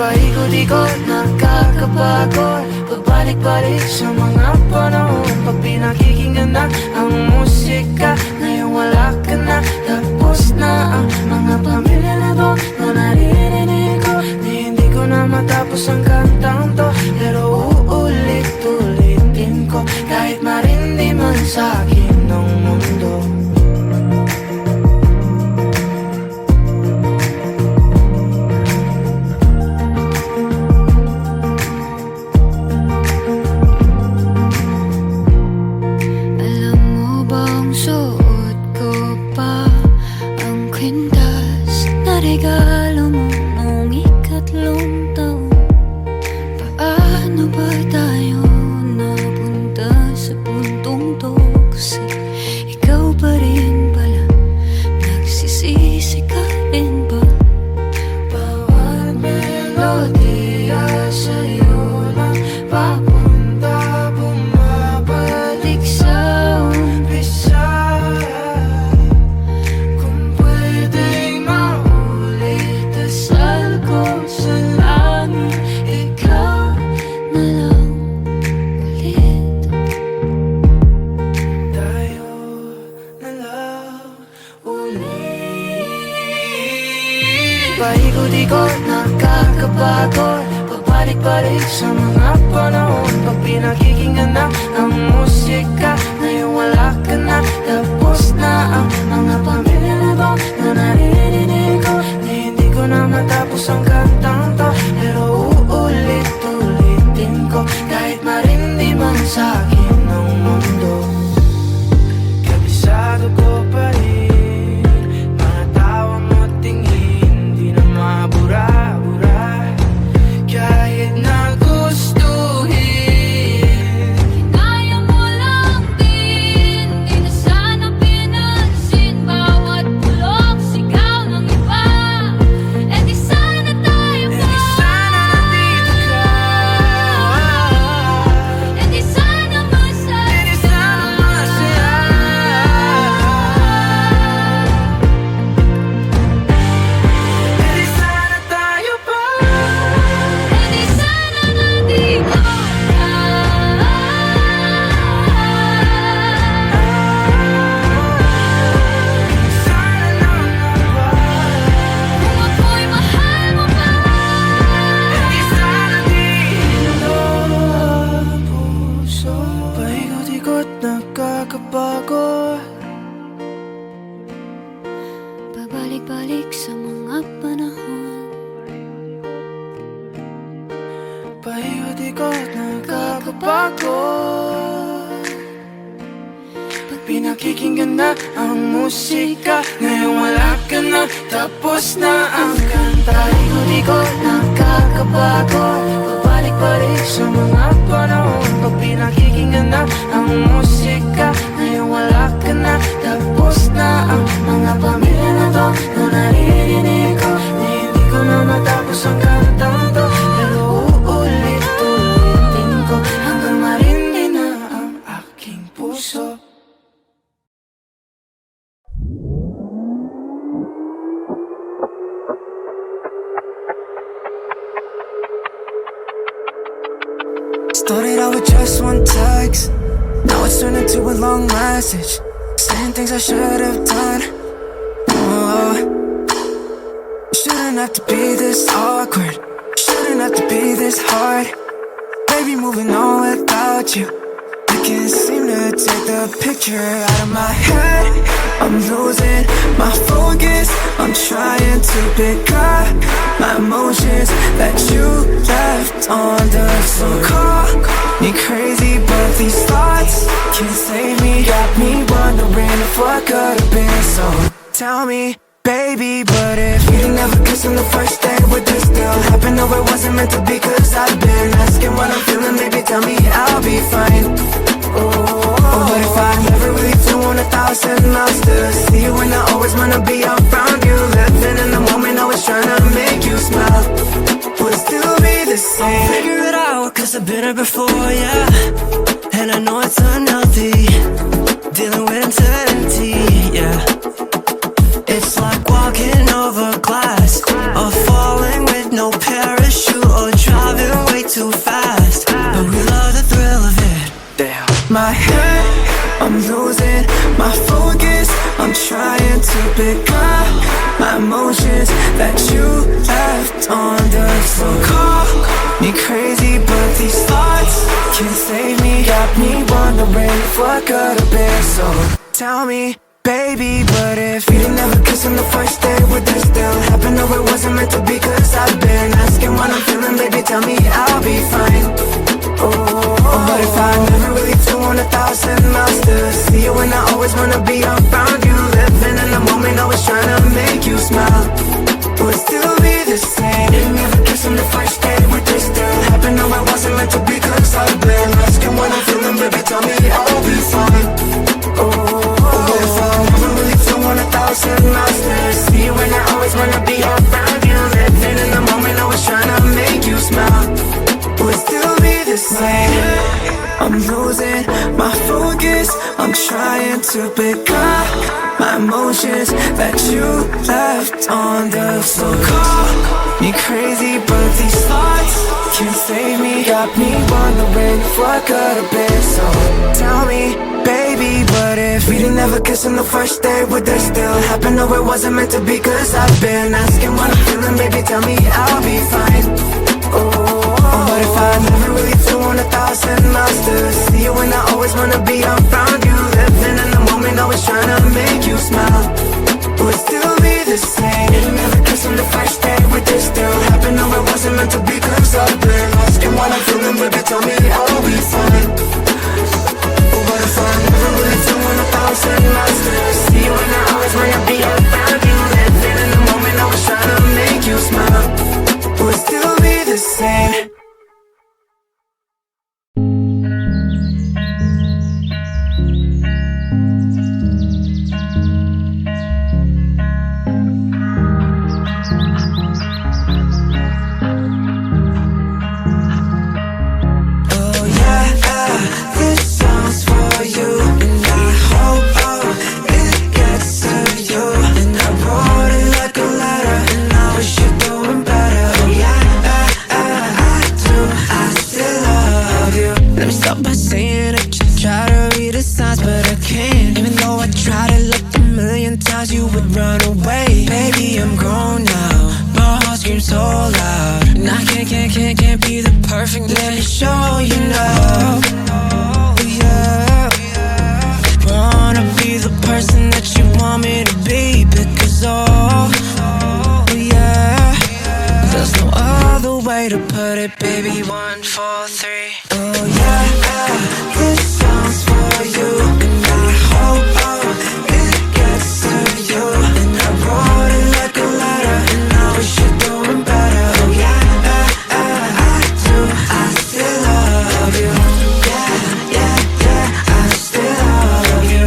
Paikot-ikot, nakakapagod, pabalik-balik sa mga panahon. Pag pinakikinggan na ang musika, ngayon wala ka na. Tapos na ang mga pamilya na to, na naririnig ko. Hindi ko na matapos ang kantang to, pero uulit-ulitin ko, kahit marindi man sa akin ng mundo. Regalo mo noong ikatlong taon. Paano ba tayo napunta sa puntong to? Kasi ikaw pa rin pala, nagsisisi ka rin ba? Bawat melodiya sa'yo lang papunta, bumabalik sa umpisa. Kung pwedeng maulit, dasal ko sa langit, ikaw na lang ulit. Tayo na lang ulit. Paikot-ikot, nakakapagod, pabalik-balik sa mga panahon. Pag pinakikinggan na ang musika, ngayon wala ka na. Tapos na ang mga pamilya na to, na naririnig ko. Hindi ko na matapos ang kantang to, pero uulit-ulitin ko, kahit marindi man sa akin ng mundo. Kabisado ko pa rin mga tawa mo tingin, di na mabura-bura, kahit na gustuhin. Kinaya mo lang din, di na sana pinansin bawat bulok, sigaw ng iba. E di sana tayo pa, Di sana nandito ka, e di sana masaya. di sana masaya. Di sana tayo pa, E di sana nandito ka. sana lang naman. Kung ako'y mahal mo pa, Di sana dito ang puso. Paikot-ikot, nakakapagod. pabalik-balik sa mga panahon. Paikot-ikot, nakakapagod. Pag pinakikinggan na ang musika, ngayon wala ka na. Tapos na ang kanta. Paikot-ikot, nakakapagod, pabalik-balik sa mga panahon. Pag pinakikinggan na ang musika, ngayon wala ka na. Tapos na ang mga pamilya na to, na naririnig ko. Hindi ko na matapos ang kantang to, pero uulit-ulitin ko, hanggang marindi na ang aking puso. Started out with just one text, now it's turned into a long message, saying things I should have done. Oh, shouldn't have to be this awkward, shouldn't have to be this hard. Baby, moving on without you, I can't seem to take the picture out of my head. I'm losing my focus, I'm trying to pick up my emotions that you left on the floor. Call me crazy, but these thoughts can't save me. Got me wondering if what could have been. So tell me, baby, but if you didn't ever kiss on the first day, would this still happen? No, it wasn't meant to be, cause I've been asking what I'm feeling. Maybe tell me I'll be fine. Oh, but if I never really do 1,000 miles to see you, and I always wanna be around you, living in the moment, always trying to make you smile, would it still be the same? Figure it out, cause I've been here before, yeah, and I know it's unhealthy, dealing with uncertainty, yeah. It's like walking over glass, or falling with no parachute. pick up my emotions that you left on the floor. Call me crazy, but these thoughts can't save me. Got me wondering what could have been. So tell me, baby, but if we didn't ever kiss on the first day, would this still happen? Or it wasn't meant to be? Cause I've been asking what I'm feeling, baby, tell me I'll be fine. But if I never really flew on 1,000 miles to see you, and I always wanna be around you, living in the moment, always trying to make you smile. Would still be the same. Didn't ever kiss on the first day, would this still happen? No, it wasn't meant to be. Cause I've been asking what I'm feeling, baby, tell me I'll be fine. But if I never really flew on 1,000 miles to see you, and I always wanna be around you, living in the moment, always trying to make you smile. Would still be the same. I'm losing my focus, I'm trying to pick up my emotions that you left on the floor. Call me crazy, but these thoughts can't save me. Got me wondering what could have been. So tell me, baby, but if we didn't ever kiss on the first day, would this still happen? No, it wasn't meant to be. Cause I've been asking what I'm feeling, baby, tell me I'll be fine. But if I never really flew on 1,000 miles to see you, and I always wanna be around you, living in the moment, always trying to make you smile. Would still be the same. Didn't ever kiss on the first day, would this still happen? No, it wasn't meant to be. Cause I've been asking what I'm feeling, baby, tell me I'll be fine. But if I never really flew on 1,000 miles to see you, and I always wanna be around you, living in the moment, always trying to make you smile. Would still be the same. You would run away. Baby, I'm grown now. My heart screams so loud, and I can't be the perfect. Let me show you now. Yeah, wanna be the person that you want me to be. Because yeah, there's no other way to put it, baby. 1, 4, 3. Oh yeah, this song's for you, and I hope it gets to you. And I wrote it like a letter, and I wish you're doing better. Oh yeah, I do. I still love you. Yeah, yeah, yeah, I still love you.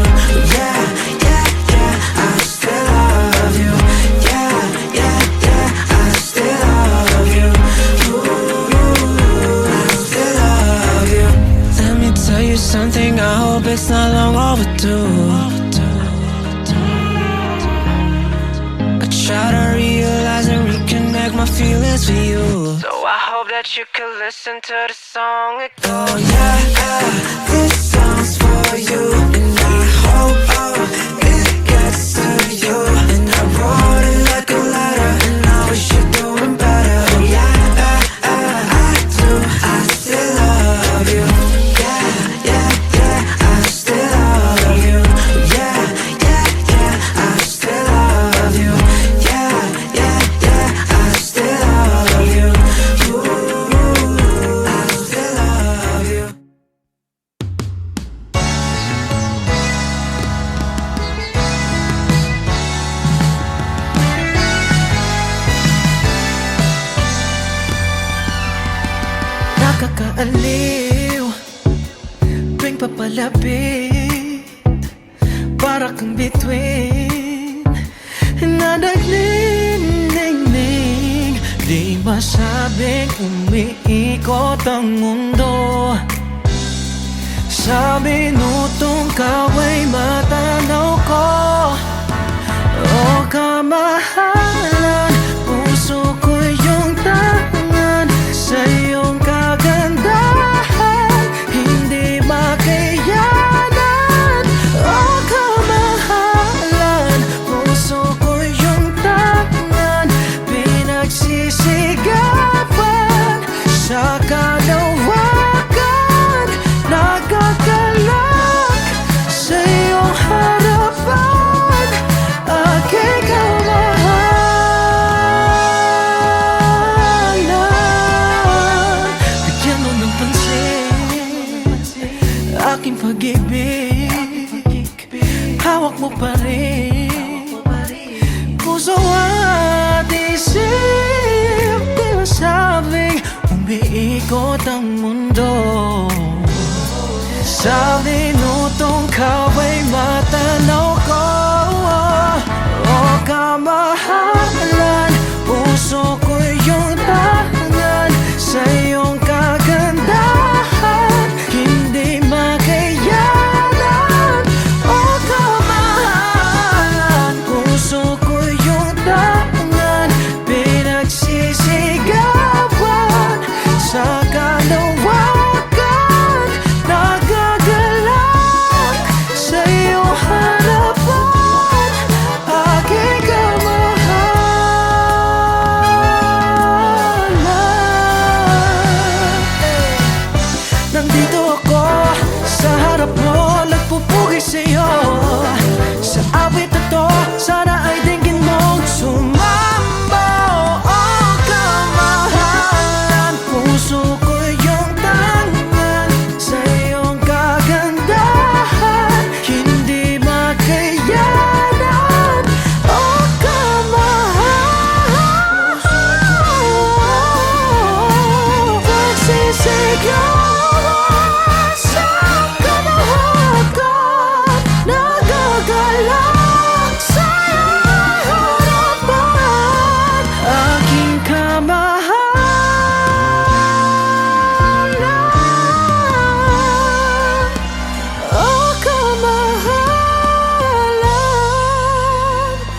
Yeah, yeah, yeah, I still love you. Yeah, yeah, yeah, I still love you. Ooh, I still love you. Let me tell you something, I hope it's not long overdue. Try to realize and reconnect my feelings for you. So I hope that you can listen to the song. It goes, oh yeah, this song's for you, and I hope it gets to you. And I wrote it like a letter, and I wish you're doing better. Oh yeah, I do. I still love you. Yeah, yeah, yeah, I still love you. Yeah, yeah, yeah, I still love you. Nakakaaliw tuwing papalapit, para kang bituin na nagniningning. Di masabing umiikot ang mundo. Sa minutong kaway matanaw ko, o kamahalan, puso ko yung tangan sa iyong kagandahan, hindi makayanan. O kamahalan, puso puso at isip, di masabing umiikot ang mundo. Sa minutong kaway matanaw ko, o kamahalan, puso ko yung tangan sa iyong kagandahan, hindi makayanan. O kamahalan, puso ko yung tangan, pinagsisigawan sa kalawakan, nagagalak sa iyong harapan, aking kamahalan. Nandito ako sa harap mo, nagpupugi sa'yo. Sa awit na to, sana ay dinggin mong sumambaw. O kamahalan, puso ko yung tangan sa iyong kagandahan, hindi makayanan. O kamahalan, pagsisigawan sa kalawakan, nagagalak sa iyong harapan, aking kamahalan. Oh, kamahalan.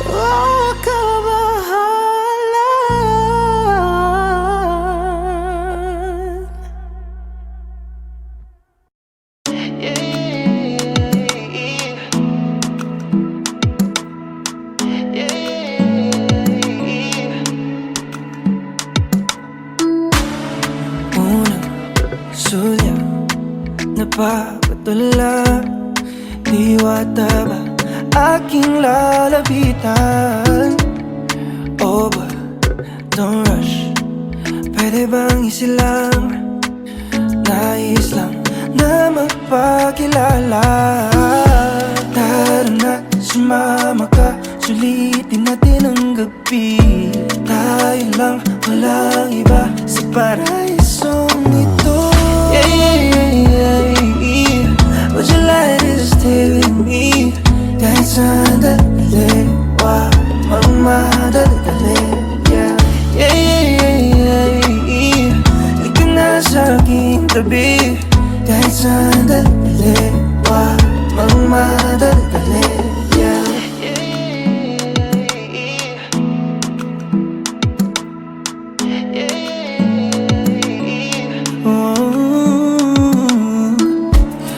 Oh, kamahalan. Unang sulya, napapatula, diwata ba aking lalapitan? Oh, but don't rush, pwede bang isilang, nais lang na magpakilala. Tara na, sumama ka, sulitin natin ang gabi. Tayo lang, walang iba sa paraisong ito. Yeah, yeah, yeah, yeah. Would you like to stay with me? Kahit sandali, wag magmadali. Yeah, yeah, yeah, yeah, yeah. Halika na sa aking tabi. Kahit sandali, wag magmadali. Yeah.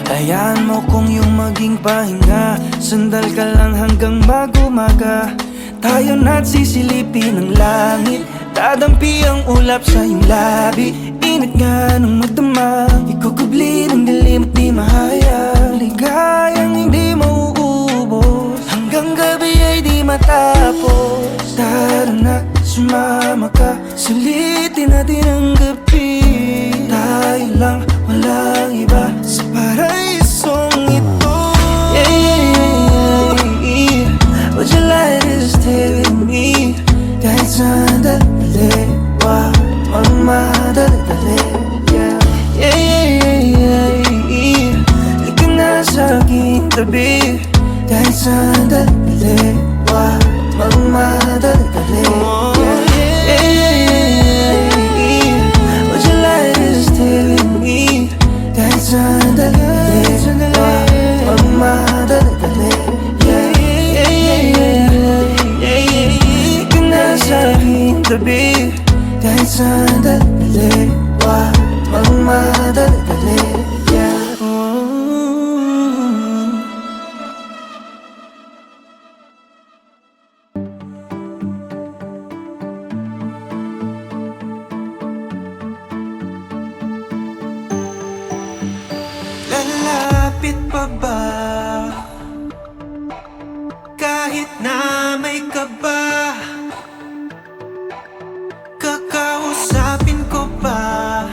Hayaan mo kung yung maging pahinga, sandal ka lang hanggang mag-umaga. Tayo na't sisilipin ang langit, dadampi ang ulap sa iyong labi. Init nga ng magdamag, ikukubli ng dilim at di mahayag. Ligayang hindi mauubos, hanggang gabi ay di matapos. Tara na, sumama ka, sulitin natin ang gabi. Tayo lang, walang iba sa paraisong ito. Yeah, yeah, yeah, yeah. Would you like to stay with me? Kahit sandali, wag magmadali. Yeah, yeah, yeah, yeah, yeah. Halika na sa aking tabi. Kahit sandali, wag magmadali. Yeah, yeah, yeah, yeah. Would you like to stay with me? Kahit sandali, wag magmadali. Yeah, yeah, yeah, yeah, yeah, yeah. Halika na sa aking tabi. Kahit sandali, wag magmadali. Yeah. Lalapit pa ba? Kahit na may kaba, kakausapin ko ba?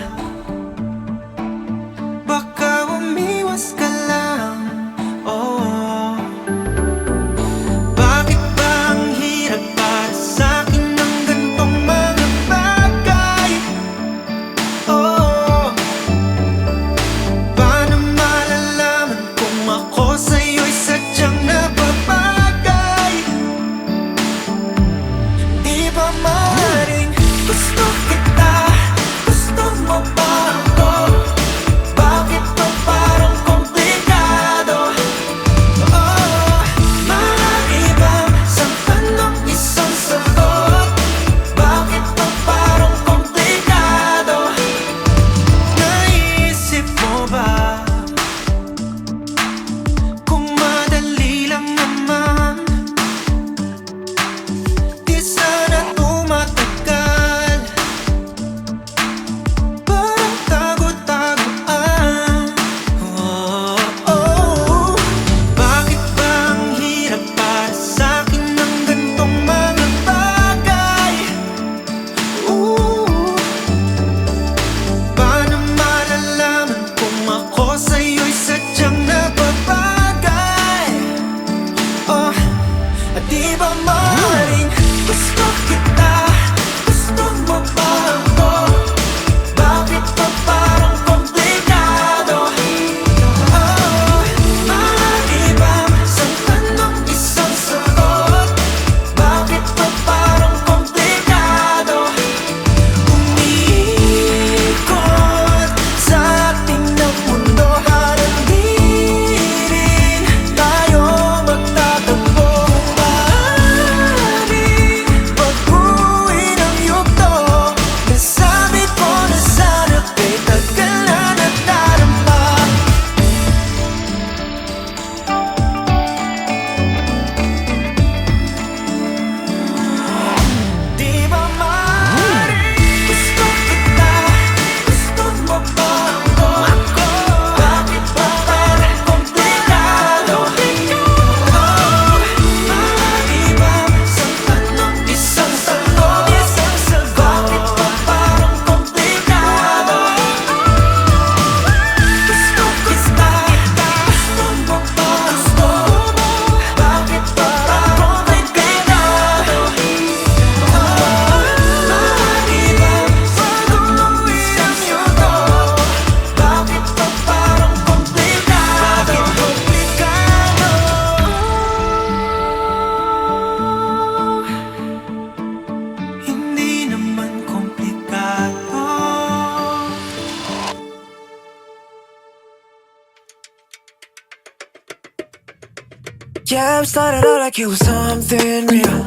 Yeah, it started out like it was something real,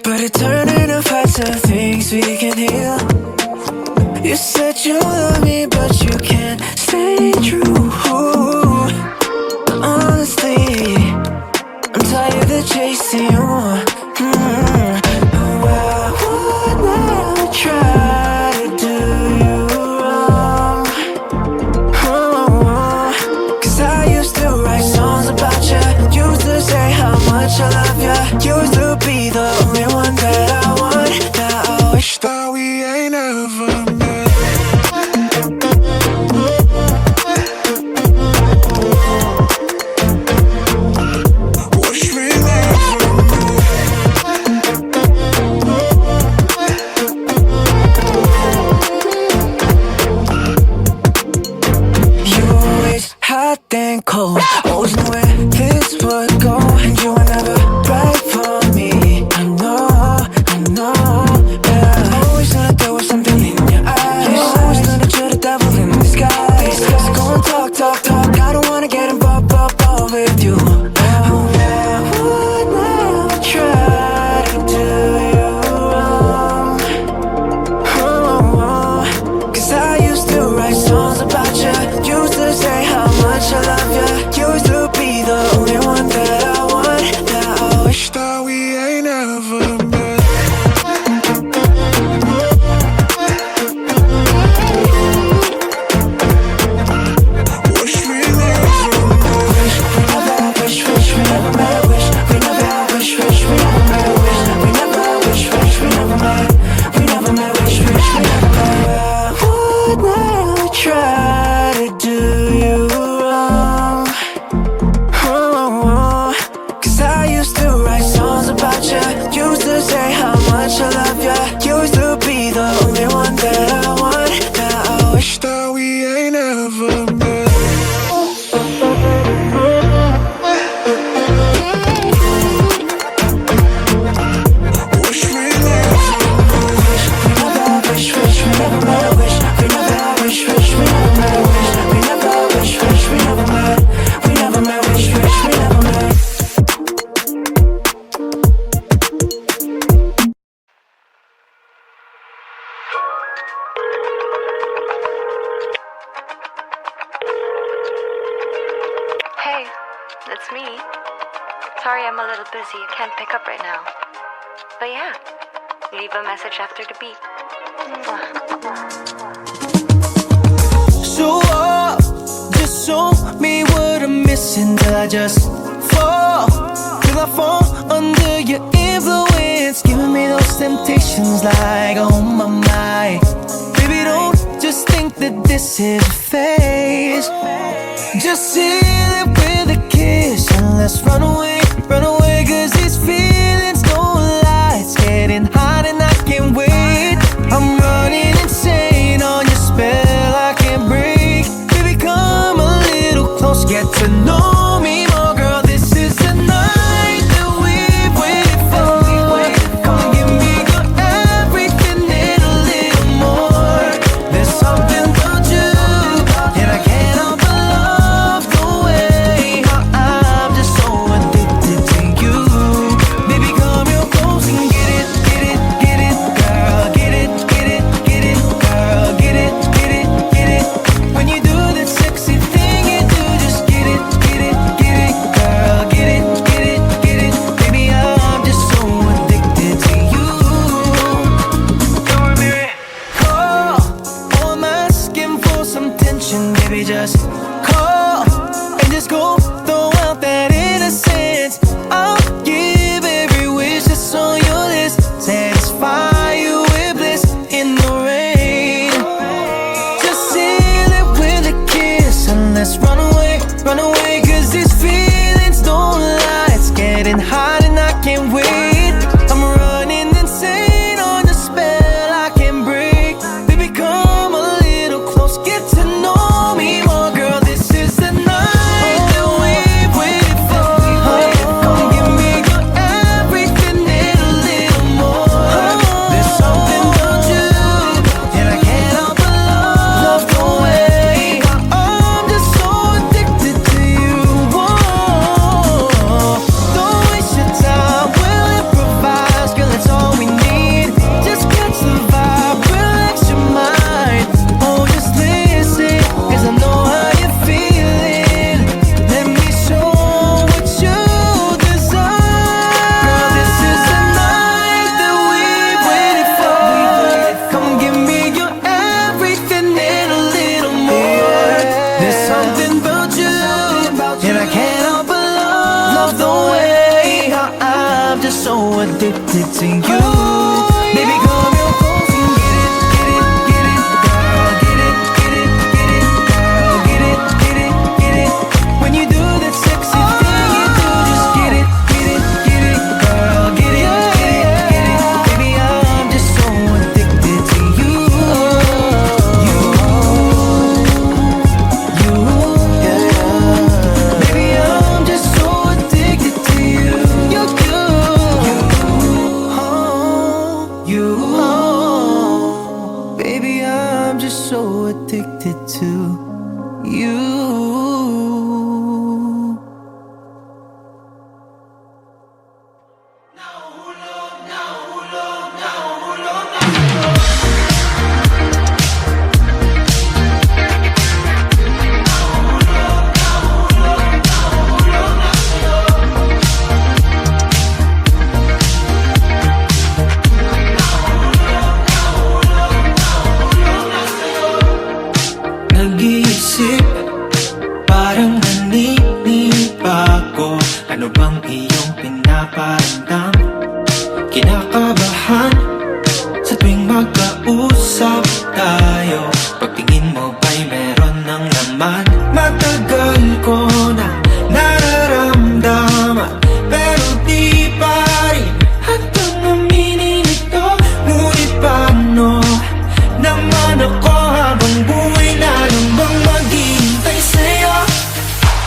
but it turned into fights of things we can heal. You said you love me, but you can't stay true. Honestly, I'm tired of chasing you. Oh, I would never try to do you wrong. Oh, 'cause I used to write songs about you, used to say how much I love you, used to be the only one that I want. Now I wish that we ain't ever met. Hot and cold, always knew where this would go, and you were never right for me. I know, yeah. Always knew that there was something in your eyes. Always knew that you're the devil in disguise. So go and talk. I don't wanna get involved with you. Oh, I would never try to do you wrong. Oh, 'cause I used to write songs about you, used to say how much I love you, used to be the only one that I want. Now I wish that we ain't ever met. Wish we never met. Wish we never, wish we never met. Wish we never, wish we never met. Wish we never, wish we never met. We never met, wish we never met. I would never try to do you wrong. Oh, 'cause I used to write songs about you, used to say how much I love you, used to be the only one that I want. Now I wish that we ain't ever met. Wish we never, wish we never, wish we never met. Wish we never, wish we never met. Wish we never, wish we never met. We never met, wish we never met. Hey, it's me. Sorry I'm a little busy, can't pick up right now. But yeah, leave a message after the beep. Mwah. Show up, just show me what I'm missing till I just fall, till I fall under your influence, giving me those temptations like oh my. Baby, don't just think that this is a phase. Just seal it with a kiss and let's run away, 'cause these feelings don't lie. It's getting hot and I can't wait. I'm running insane on your spell, I can't break. Baby, come a little close, get to know me more, girl. This is the night that we've waited for. Come and give me your everything and a little more. There's something about you, and I can't help but love the way how I'm just so addicted to you. addicted to you. Baby, come your close and get it, get it, get it, girl. Get it, get it, get it, girl. Get it, get it, get it. When you do that sexy thing you do, just get it, get it, get it, girl. Get it, get it, get it. Baby, I'm just so addicted to you. Baby, I'm just so addicted to you. Baby, I'm just so addicted to you. Nag-iisip, parang naniniba ko. Ano bang iyong pinaparamdam? Kinakabahan sa tuwing magkausap tayo. Pagtingin mo ba'y meron ng laman? Matagal ko na nararamdaman, pero di pa rin hanggang aminin ito. Ngunit paano naman ako habang buhay na lang bang maghihintay sa'yo?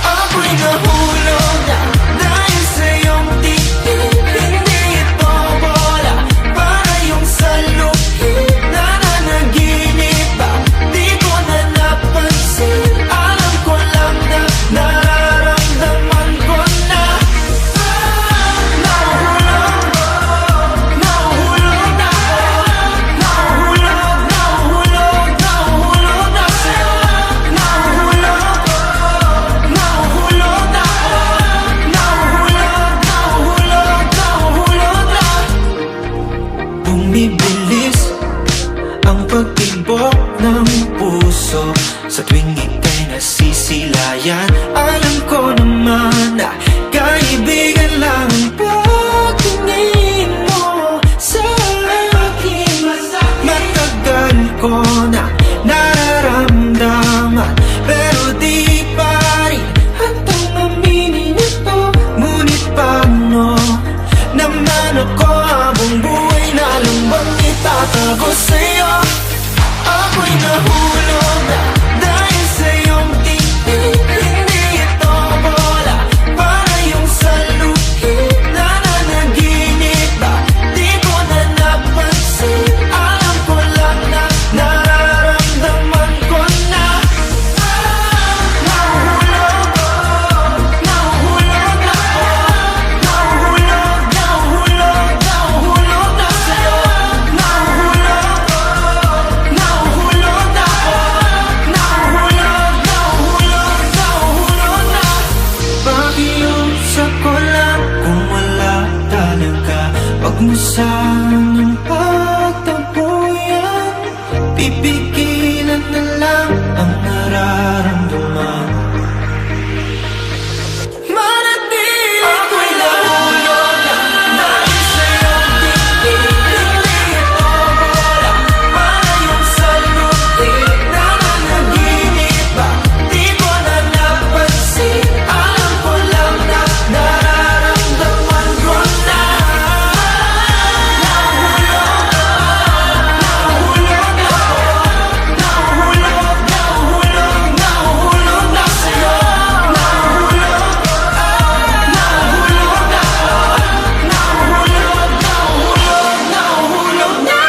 Ako'y nahulog na dahil sa iyong tingin. Hindi ito bola, para yung saluhin. Nananaginip ba? Di ko na napansin. Alam ko lang na nararamdaman ko na nahuhulog, nahuhulog na ako. Nahuhulog, nahuhulog, nahuhulog na sa'yo. Nahulog, nahuhulog na ako. Nahuhulog, nahuhulog, nahuhulog na. Bumibilis ang pagtibok ng puso sa tuwing ika'y nasisilayan. Alam ko naman na kaibigan lang ang pagtingin mo sa akin. Matagal ko na nararamdaman, pero di pa rin hantang aminin ito. Ngunit paano naman ako habang buhay na lang bang itatago sa'yo? Ako'y nahulog na dahil sa iyong tingin. Hindi ito bola, para yung saluhin. Nananaginip ba? Di ko na napansin. Alam ko lang na nararamdaman ko na nahuhulog, nahuhulog na ako. Nahuhulog, nahuhulog, nahuhulog na sa'yo. Nahuhulog, nahuhulog na ako. Nahuhulog, nahuhulog, nahuhulog na. Pakiusap ko lang kung wala talaga, wag mo sanang pagtabuyan. Pipigilan na lang ang nararamdaman. Manatili ako'y nahulog na dahil sa iyong tingin. Hindi ito bola, para yung saluhin. Nananaginip ba? Di ko na napansin. Alam ko lang na nararamdaman ko na nahuhulog, nahuhulog na ako. Nahuhulog, nahuhulog, nahuhulog na sa'yo. Nahuhulog, nahuhulog na ako. Nahuhulog, nahuhulog, nahuhulog na.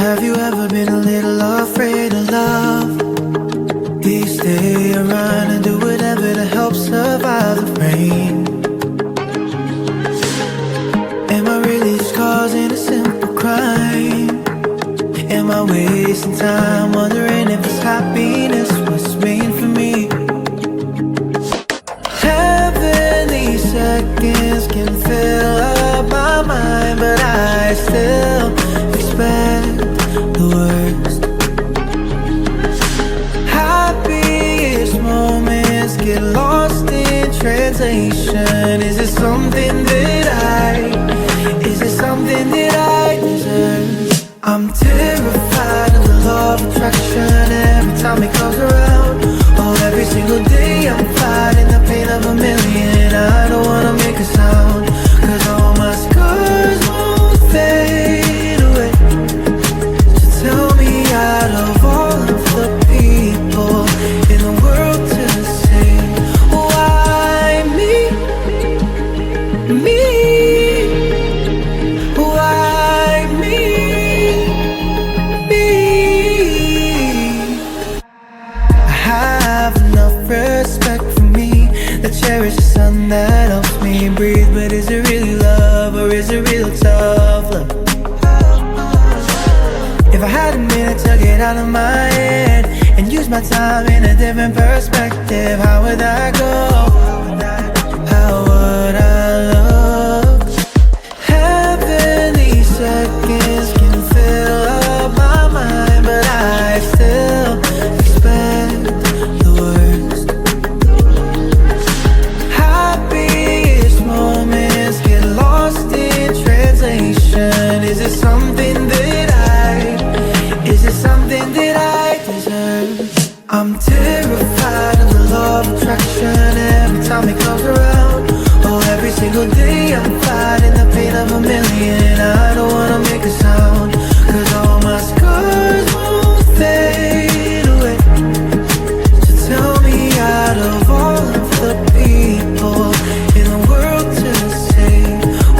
Have you ever been a little afraid of love? Do you stay around and do whatever to help survive the rain? Am I really just causing a simple crime? Am I wasting time wondering if this happiness was made for me? Heavenly seconds can fill up my mind, but look. If I had a minute to get out of my head and use my time in a different perspective, how would I go? How would I look? Heavenly seconds can fill up my mind, but I still expect the worst. Happiest moments get lost in translation. Is it something that is it something that I deserve? I'm terrified of the law of attraction every time it comes around. Oh, every single day I'm fighting the pain of a million. I don't wanna make a sound, cause all my scars won't fade away. So tell me, out of all of the people in the world to say,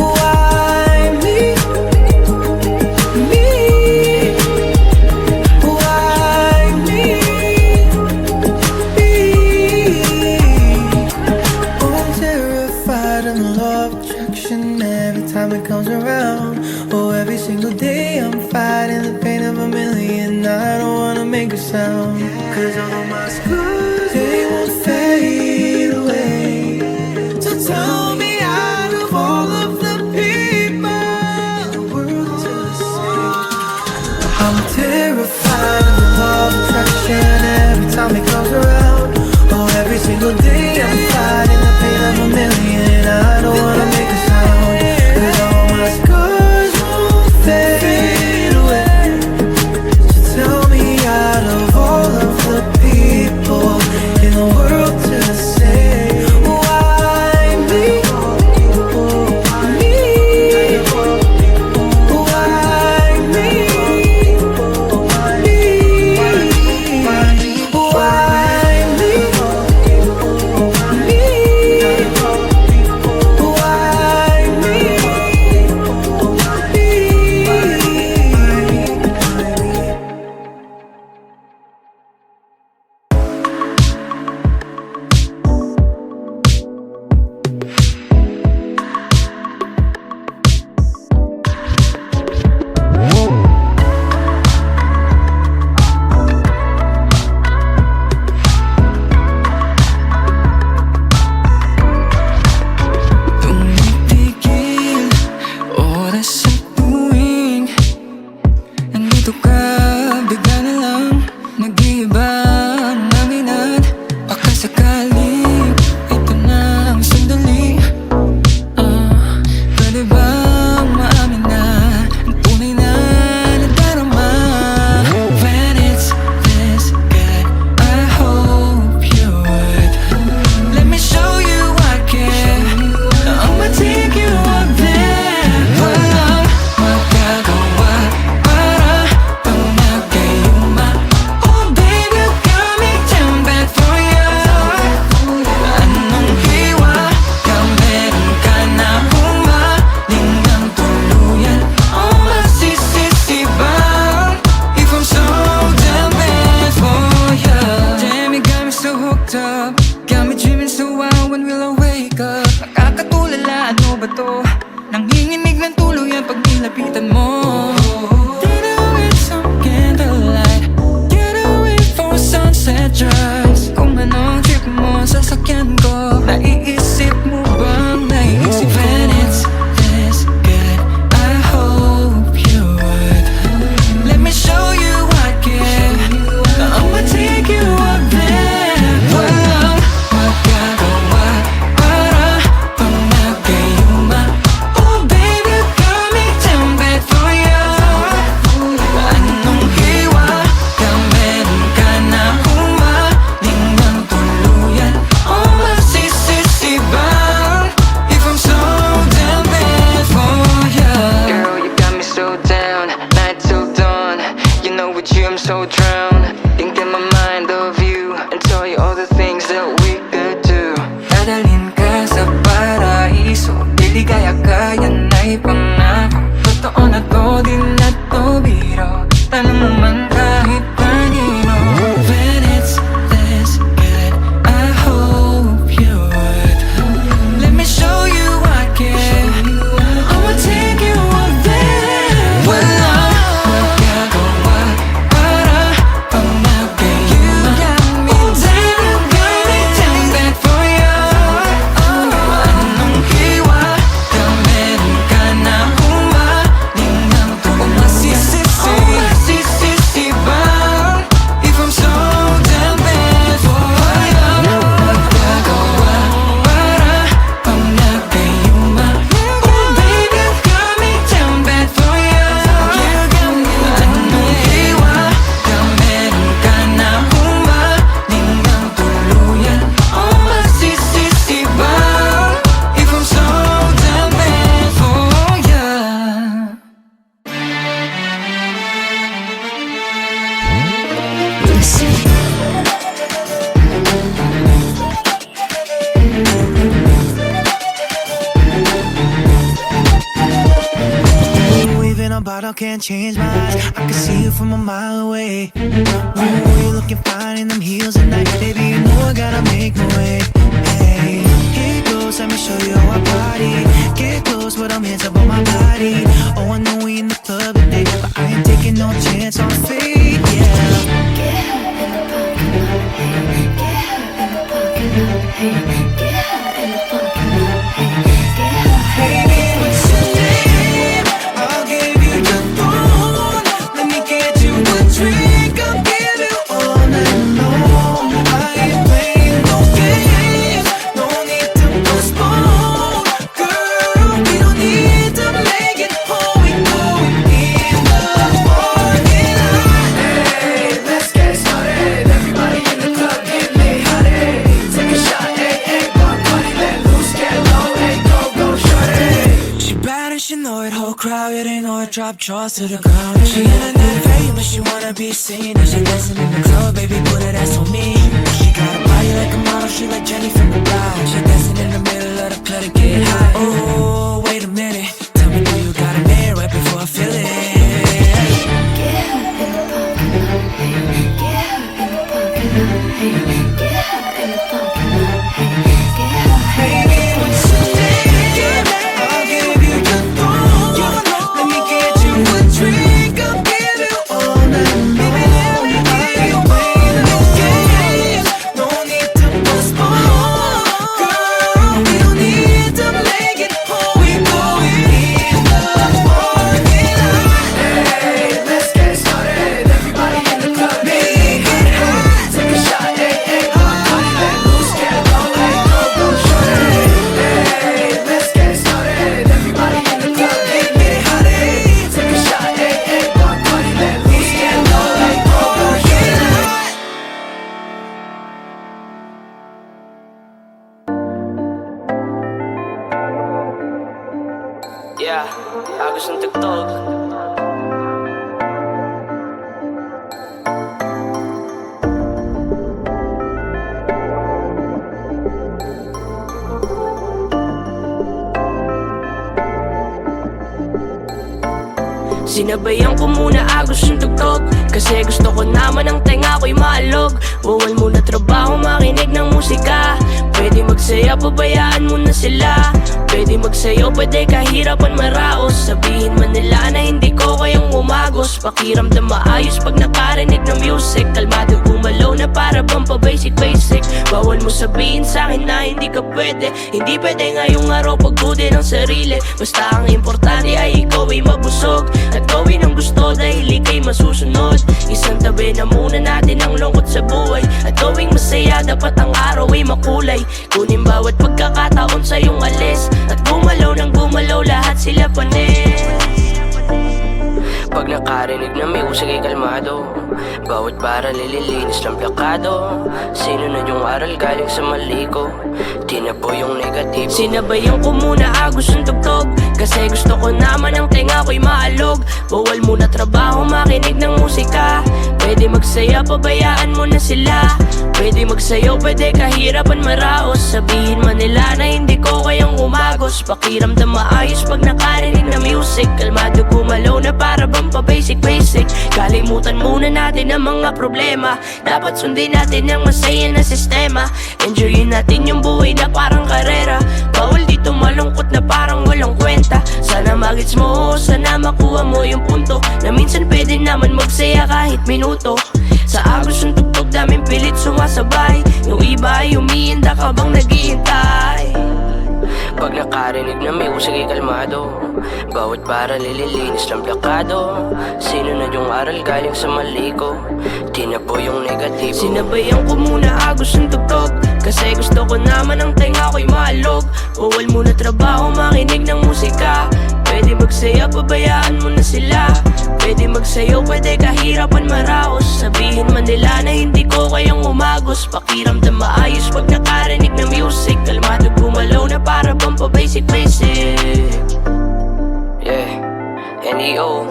why me? Me? Why me? Me? Oh, I'm terrified of the law of attraction every time it comes around. Oh, every single day I'm fighting the pain of a million. I don't wanna make a sound, cause all my scars, they won't fade away. So tell me, out of all of the people in the world to say, I'm terrified of the law of attraction every time it comes around. Oh, every single day I'm fighting the pain of a million. I don't wanna make a sound, cause all my scars won't fade away. So tell me, out of all of the people in the world to say, why me? Me? Why me? Tumipigil oras sa tuwing nandito ka, bigla na lang nag-iiba ang aminan. Baka sakaling ito na ang sandali. Pwede bang maamin na ang tunay na nadarama? When it's this good, I hope you would let me show you I care. I'ma take you up there. Walang magagawa para pag nagkayuma. Oh baby, you got me down bad for you. Anong hiwa? Meron ka na humaling ng tuluyan. Oh, masisisi ba if I'm so damn bad for you? Damn, you got me so hooked up, got me dreaming so wild. When will I wake up? Nakakatulala, ano ba to? Nanginginig ng tuluyan pag nilapitan mo. Dinner with some candlelight, get away for sunset drives. Kung anong trip mo sa sasakyan ko, naiisip mo bang naiisip? When it's this good, I hope you would let me show you I care. I'ma take you up there. Walang magagawa para pag nagkayuma. Oh baby, you got me down bad for you. Anong hiwa? Meron ka na humaling ng tuluyan. Oh, masisisi ba if I'm so damn bad for you? Girl, you got me so down, night till dawn. You know with you I'm so drowned. Think in my mind of you and tell you all the things that we could do. Dadalhin ka sa paraiso, diligaya ka, yan ay pangako. Totoo na to, di na to biro. Tanong mo man kahit kanino. When it's this good, I hope you would let me show you I care. I'ma take you up there. in a bottle can't change my eyes. I can see you from a mile away. Ooh, you're looking fine in them heels at night. Baby, you know I gotta make my way. Hey, here goes, let me show you how I party. Get close, but I'm hands up on my body. Oh, I know we in the club today, but I ain't taking no chance on fate, yeah. Get hot in the parking lot, hey. Get hot in the parking lot, hey. Get hot in the parking lot, hey. Get hot. Baby, what's your name? I'll give you the phone. Let me get you a drink. I'll give you all night long. I ain't playing no games. No need to postpone. Girl, we don't need to make it home. We going in the parking lot. Hey, let's get started. Everybody in the club, get lit, honey. Take a shot, hey, hey, block money, let loose, get low, hey, go, go, shorty. She bad and she know it. Whole crowd, yeah, they know it. Drop jaws to the ground. She internet famous, she wanna be seen. And she dancing in the club, baby, put that ass on me. She got a body like a model, she like Jenny from the block. She dancing in the middle of the club to get high. Oh, wait a minute. Tell me, do you got a man right before I feel it? Get hot in the parking lot, hey. Get hot in the parking lot, hey. Get hot in the parking lot, hey. Get hot. Baby, what's your name? I'll give you the phone. Let me get you a drink. I'll give you all night long. I ain't playing no games. No need to postpone. Girl, we don't need to make it home. We going in the parking lot. Hey, let's get started. Everybody in the club, Make it hot. take a shot, hey, hey, block money, let loose, get low, hey, go, go, shorty. Hey, let's get started. Everybody in the club, Make it hot. take a shot, hey, hey, block money, let loose, get low, hey, go, go, shorty. Yeah, agos ng tugtog. Sinabayan ko muna agos yung tugtog, kasi gusto ko naman ang tenga ko'y maalog. Bawal muna trabaho, makinig ng musika. Pwede magsaya, pabayaan mo na sila. Pwede magsayo, pwede kahirapan maraos. Sabihin man nila na hindi ko kayang umagos. Pakiramdam maayos pag nakarinig ng music. Kalmado gumalaw na para bang pa-basic basic. Bawal mo sabihin sa'kin na hindi ka pwede. Hindi pwede ngayong araw pagdudin ang sarili. Basta ang importante ay ikaw ay mabusog at gawin ang gusto dahil ika'y masusunod. Isang tabi na muna natin ang lungkot sa buhay at gawing masaya, dapat ang araw ay makulay. Kunin bawat pagkakataon sa iyong alis at gumalaw ng gumalaw, lahat sila panis. Pag nakarinig ng music ay kalmado, bawat bara lililinis ng plakado. Sino na yung aral galing sa mali ko? Di na po yung negatibo. Sinabayan ko muna agos yung tugtog, kasi gusto ko naman ang tenga ko'y maalog. Bawal muna trabaho, makinig ng musika. Pwede magsaya, pabayaan mo na sila. Pwede magsayo, pwede kahirapan maraos. Sabihin man nila na hindi ko kayang umagos. Pakiramdam maayos pag nakarinig ng music. Kalmado gumalaw na para bang pa-basic basic. Kalimutan muna natin ang mga problema. Dapat sundin natin ang masaya na sistema. Enjoyin natin yung buhay na parang karera. Bawal dito malungkot na parang walang kwenta. Sana magets mo, sana makuha mo yung punto na minsan pwede naman magsaya kahit minuto. Sa agos yung tugtog daming pilit sumasabay. Yung iba ay umiinda ka bang naghihintay. Pag nakarinig na music ay kalmado, bawat bara lililinis ng plakado. Sino na yung aral galing sa mali ko? Di na po yung negatibo. Sinabayan ko muna agos yung tugtog, kasi gusto ko naman ang tenga ko'y maalog. Bawal muna trabaho, makinig ng musika. Pwede magsaya, pabayaan mo na sila. Pwede magsayo, pwede kahirapan maraos. Sabihin man nila na hindi ko kayang umagos. Pakiramdam maayos pag nakarinig ng music. Kalmado gumalaw na para bang pa-basic basic. Yeah, NEO.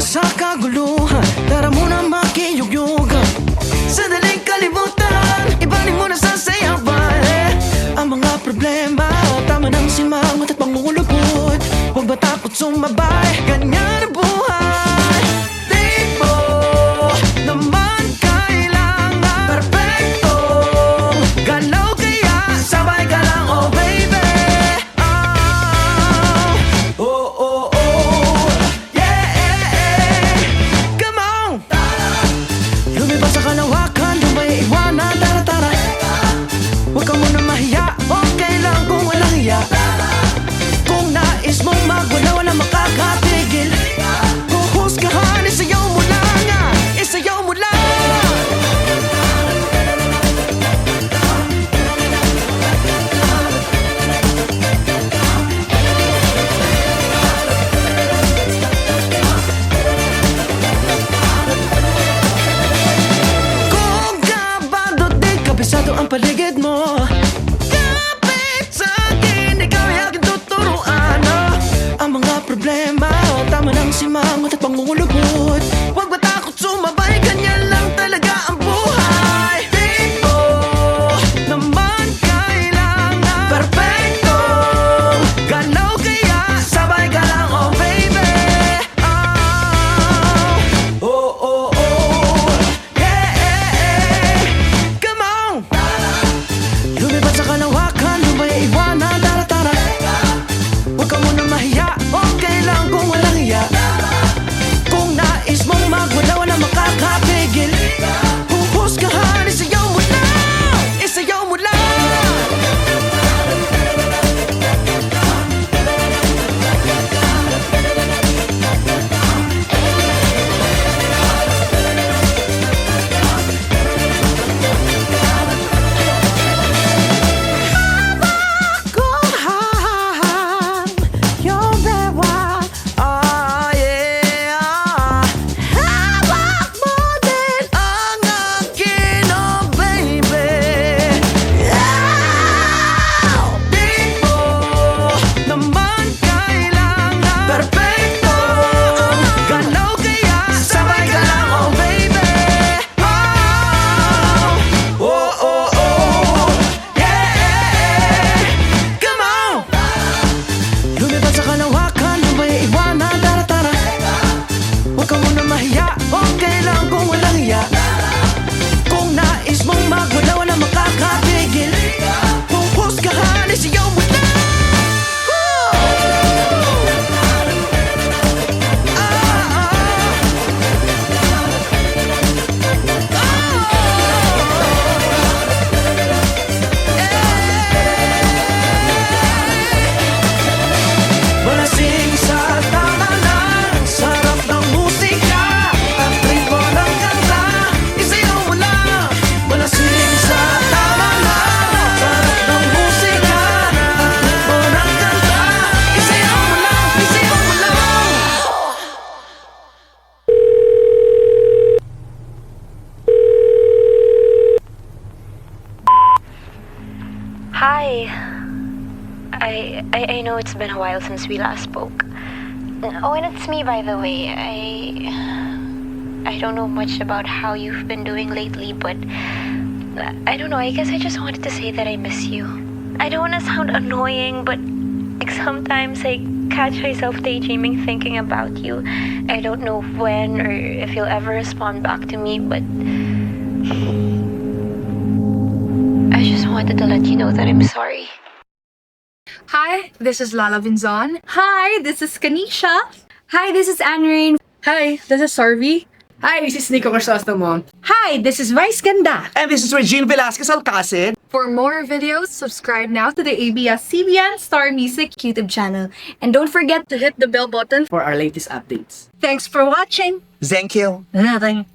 sa kaguluhan. Tara muna makiyug-yugan. Sandaling kalimutan, ibalik mo na sa sayawan. Ang mga problema, tama ng simangot at pangungulupot. Huwag ba takot sumabay, ganyan ang buhay. Di mo naman kailangan perfectong galaw, kaya sabay ka lang, oh baby. Oh, oh, oh, yeah. Come on. Lumibas sa kalawakan, lumay iwanan, tara, tara. Huwag ka muna mahiya, okay lang kung walang hiya. Kung nais mong magwala, wala makakapigil. Huhusgahan, isayaw mo lang, isayaw mo lang. Kung kabado di kabisado ang paligid mo, kapit sa akin, ikaw ay aking tuturuan. Ang mga problema, tama ng simangot at pangungulupot. Huwag ba takot sumabay, ganyan lang talaga ang buhay. Di mo naman kailangan perfectong galaw, kaya sabay ka lang, oh baby. Oh, oh, oh, yeah. Come on. Lumipad sa kalawakan, lumay iwanan, tara, tara. Huwag ka muna mahiya, okay lang kung walang hiya. Kung nais mong magwala, wala makakapigil. Huhusgahan, isayaw mo lang, isayaw mo lang. Kung hahang yung bewa, yeah. Hawak mo din ang akin, oh baby. Di mo naman kailangan perfectong galaw, kaya sabay ka lang, oh baby. Oh, oh, oh, yeah. Come on. Lumipad sa kalawakan, lumay iwanan, tara, tara. Huwag ka muna mahiya, okay lang kung walang hiya. Kung nais mong magwala, wala makakapigil. Huhusgahan, isiyaw mo lang. Malasing sa tama lang, sarap ng musika at ritmo ng kanta, isayaw mo lang. Malasing sa tama lang, sarap ng musika at ritmo ng kanta, isayaw mo lang, isayaw mo lang. Hi. I know it's been a while since we last spoke. Oh, and it's me, by the way. I don't know much about how you've been doing lately, but I don't know. I guess I just wanted to say that I miss you. I don't want to sound annoying, but like sometimes I catch myself daydreaming thinking about you. I don't know when or if you'll ever respond back to me, but I just wanted to let you know that I'm sorry. Hi, this is Lala Vinzon. Hi, this is Kanisha. Hi, this is Anne Rain. Hi, this is Sarvi. Hi, this is Nico Crisostomo. Hi, this is Vice Ganda. And this is Regine Velasquez Alcacid. For more videos, subscribe now to the ABS-CBN Star Music YouTube channel. And don't forget to hit the bell button. For our latest updates. Thanks for watching. Thank you. Nothing.